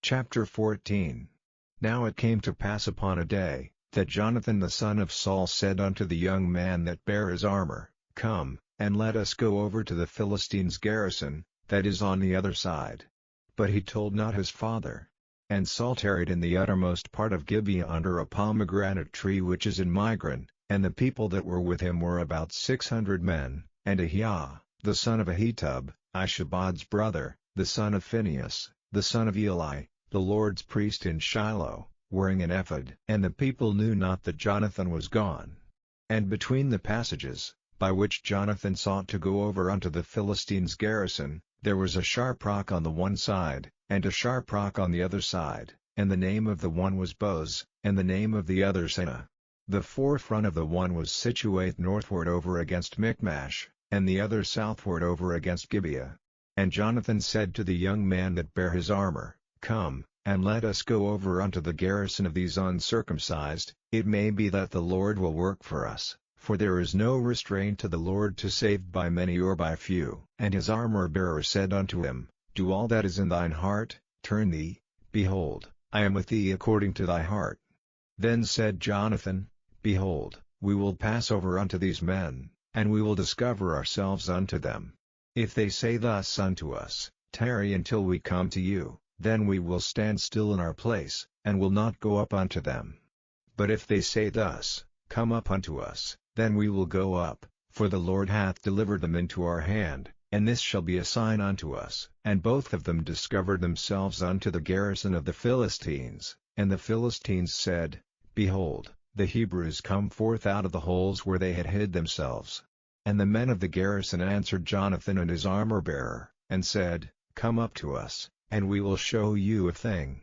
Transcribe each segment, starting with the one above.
Chapter 14. Now it came to pass upon a day, that Jonathan the son of Saul said unto the young man that bare his armor, Come, and let us go over to the Philistines' garrison, that is on the other side. But he told not his father. And Saul tarried in the uttermost part of Gibeah under a pomegranate tree which is in Migron, and the people that were with him were about 600 men, and Ahiah, the son of Ahitub, Ishabod's brother, the son of Phinehas, the son of Eli, the Lord's priest in Shiloh, wearing an ephod. And the people knew not that Jonathan was gone. And between the passages, by which Jonathan sought to go over unto the Philistines' garrison, there was a sharp rock on the one side, and a sharp rock on the other side, and the name of the one was Boz, and the name of the other Seneh. The forefront of the one was situate northward over against Michmash, and the other southward over against Gibeah. And Jonathan said to the young man that bare his armor, Come, and let us go over unto the garrison of these uncircumcised, it may be that the Lord will work for us, for there is no restraint to the Lord to save by many or by few. And his armor-bearer said unto him, Do all that is in thine heart, turn thee, behold, I am with thee according to thy heart. Then said Jonathan, Behold, we will pass over unto these men, and we will discover ourselves unto them. If they say thus unto us, Tarry until we come to you, then we will stand still in our place, and will not go up unto them. But if they say thus, Come up unto us, then we will go up, for the Lord hath delivered them into our hand, and this shall be a sign unto us. And both of them discovered themselves unto the garrison of the Philistines, and the Philistines said, Behold, the Hebrews come forth out of the holes where they had hid themselves. And the men of the garrison answered Jonathan and his armor-bearer, and said, Come up to us, and we will show you a thing.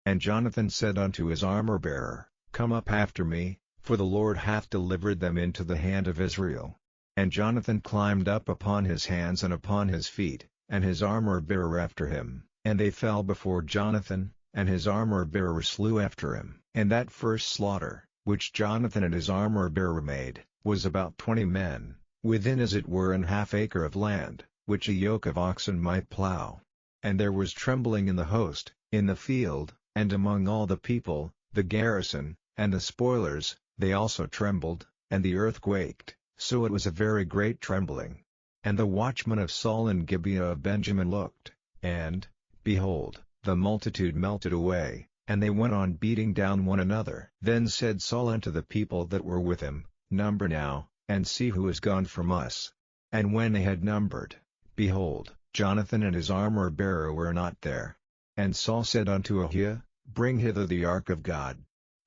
And Jonathan said unto his armor-bearer, Come up after me, for the Lord hath delivered them into the hand of Israel. And Jonathan climbed up upon his hands and upon his feet, and his armor-bearer after him, and they fell before Jonathan, and his armor-bearer slew after him. And that first slaughter, which Jonathan and his armor-bearer made, was about 20 men, within as it were an half acre of land, which a yoke of oxen might plow. And there was trembling in the host, in the field, and among all the people, the garrison, and the spoilers, they also trembled, and the earth quaked, so it was a very great trembling. And the watchmen of Saul and Gibeah of Benjamin looked, and, behold, the multitude melted away, and they went on beating down one another. Then said Saul unto the people that were with him, Number now, and see who is gone from us. And when they had numbered, behold, Jonathan and his armor-bearer were not there. And Saul said unto Ahiah, Bring hither the ark of God.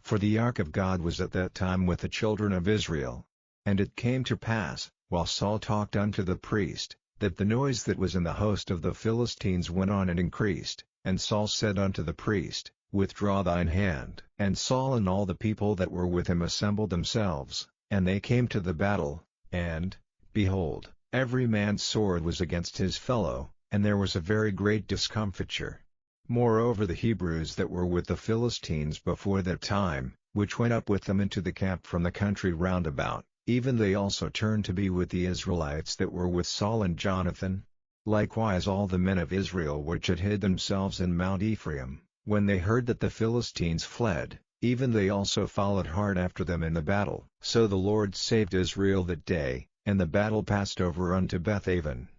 For the ark of God was at that time with the children of Israel. And it came to pass, while Saul talked unto the priest, that the noise that was in the host of the Philistines went on and increased. And Saul said unto the priest, Withdraw thine hand. And Saul and all the people that were with him assembled themselves, and they came to the battle, and, behold, every man's sword was against his fellow, and there was a very great discomfiture. Moreover the Hebrews that were with the Philistines before that time, which went up with them into the camp from the country round about, even they also turned to be with the Israelites that were with Saul and Jonathan. Likewise all the men of Israel which had hid themselves in Mount Ephraim, when they heard that the Philistines fled, even they also followed hard after them in the battle. So the Lord saved Israel that day, and the battle passed over unto Bethaven.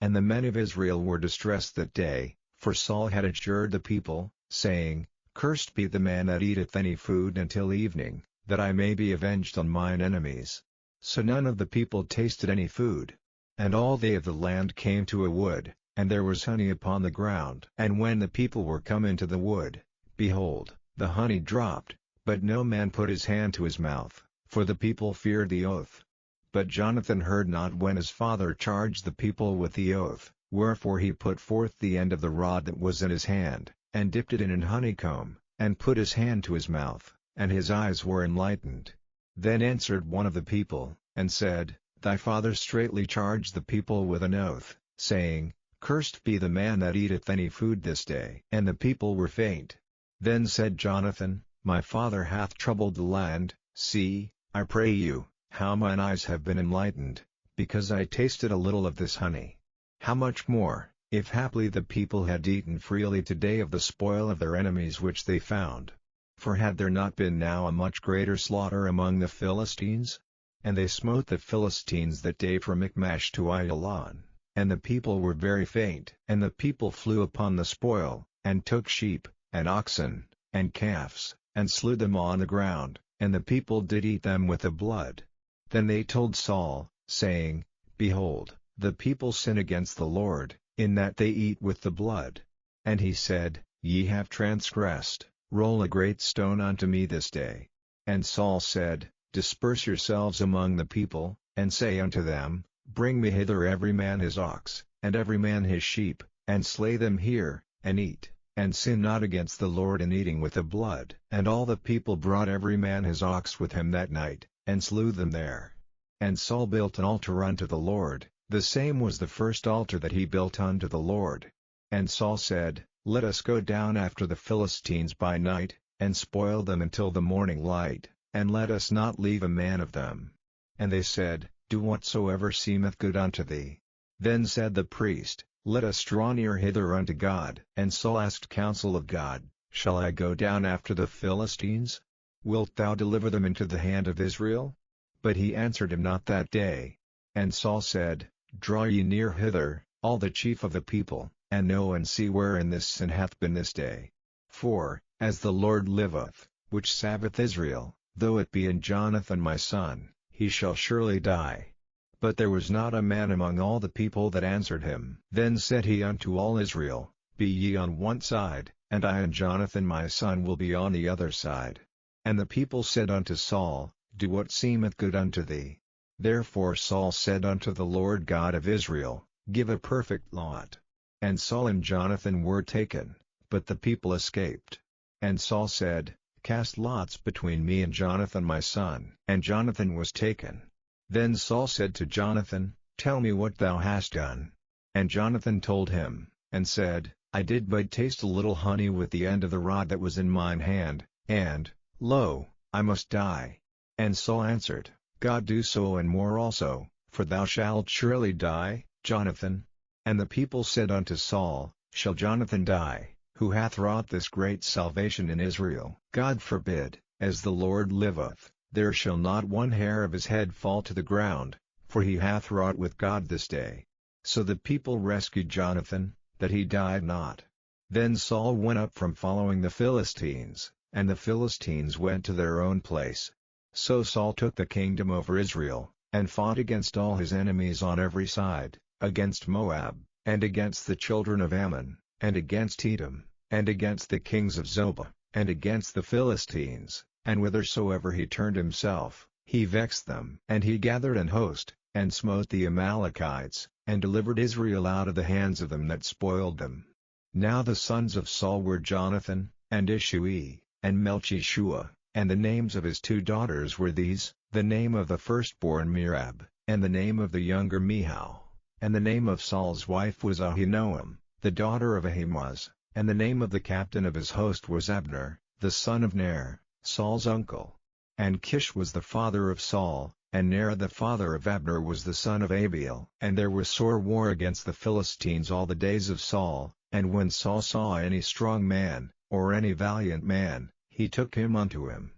And the men of Israel were distressed that day, for Saul had adjured the people, saying, Cursed be the man that eateth any food until evening, that I may be avenged on mine enemies. So none of the people tasted any food. And all they of the land came to a wood, and there was honey upon the ground. And when the people were come into the wood, behold, the honey dropped, but no man put his hand to his mouth, for the people feared the oath. But Jonathan heard not when his father charged the people with the oath, wherefore he put forth the end of the rod that was in his hand, and dipped it in an honeycomb, and put his hand to his mouth, and his eyes were enlightened. Then answered one of the people, and said, Thy father straitly charged the people with an oath, saying, Cursed be the man that eateth any food this day. And the people were faint. Then said Jonathan, My father hath troubled the land. See, I pray you, how mine eyes have been enlightened, because I tasted a little of this honey. How much more, if haply the people had eaten freely today of the spoil of their enemies which they found. For had there not been now a much greater slaughter among the Philistines? And they smote the Philistines that day from Michmash to Aijalon, and the people were very faint. And the people flew upon the spoil, and took sheep, and oxen, and calves, and slew them on the ground, and the people did eat them with the blood. Then they told Saul, saying, Behold, the people sin against the Lord, in that they eat with the blood. And he said, Ye have transgressed, roll a great stone unto me this day. And Saul said, Disperse yourselves among the people, and say unto them, Bring me hither every man his ox, and every man his sheep, and slay them here, and eat, and sin not against the Lord in eating with the blood. And all the people brought every man his ox with him that night, and slew them there. And Saul built an altar unto the Lord, the same was the first altar that he built unto the Lord. And Saul said, Let us go down after the Philistines by night, and spoil them until the morning light, and let us not leave a man of them. And they said, Do whatsoever seemeth good unto thee. Then said the priest, Let us draw near hither unto God. And Saul asked counsel of God, Shall I go down after the Philistines? Wilt thou deliver them into the hand of Israel? But he answered him not that day. And Saul said, Draw ye near hither, all the chief of the people, and know and see wherein this sin hath been this day. For, as the Lord liveth, which saveth Israel, though it be in Jonathan my son, he shall surely die. But there was not a man among all the people that answered him. Then said he unto all Israel, Be ye on one side, and I and Jonathan my son will be on the other side. And the people said unto Saul, Do what seemeth good unto thee. Therefore Saul said unto the Lord God of Israel, Give a perfect lot. And Saul and Jonathan were taken, but the people escaped. And Saul said, Cast lots between me and Jonathan my son. And Jonathan was taken. Then Saul said to Jonathan, Tell me what thou hast done. And Jonathan told him, and said, I did but taste a little honey with the end of the rod that was in mine hand, and, lo, I must die. And Saul answered, God do so and more also, for thou shalt surely die, Jonathan. And the people said unto Saul, Shall Jonathan die, who hath wrought this great salvation in Israel? God forbid, as the Lord liveth, there shall not one hair of his head fall to the ground, for he hath wrought with God this day. So the people rescued Jonathan, that he died not. Then Saul went up from following the Philistines, and the Philistines went to their own place. So Saul took the kingdom over Israel, and fought against all his enemies on every side, against Moab, and against the children of Ammon, and against Edom, and against the kings of Zobah, and against the Philistines, and whithersoever he turned himself, he vexed them. And he gathered an host, and smote the Amalekites, and delivered Israel out of the hands of them that spoiled them. Now the sons of Saul were Jonathan, and Ishui, and Melchishua. And the names of his two daughters were these, the name of the firstborn Merab, and the name of the younger Mihal. And the name of Saul's wife was Ahinoam, the daughter of Ahimaaz, and the name of the captain of his host was Abner, the son of Ner, Saul's uncle. And Kish was the father of Saul, and Ner the father of Abner was the son of Abiel. And there was sore war against the Philistines all the days of Saul, and when Saul saw any strong man, or any valiant man, he took him unto him.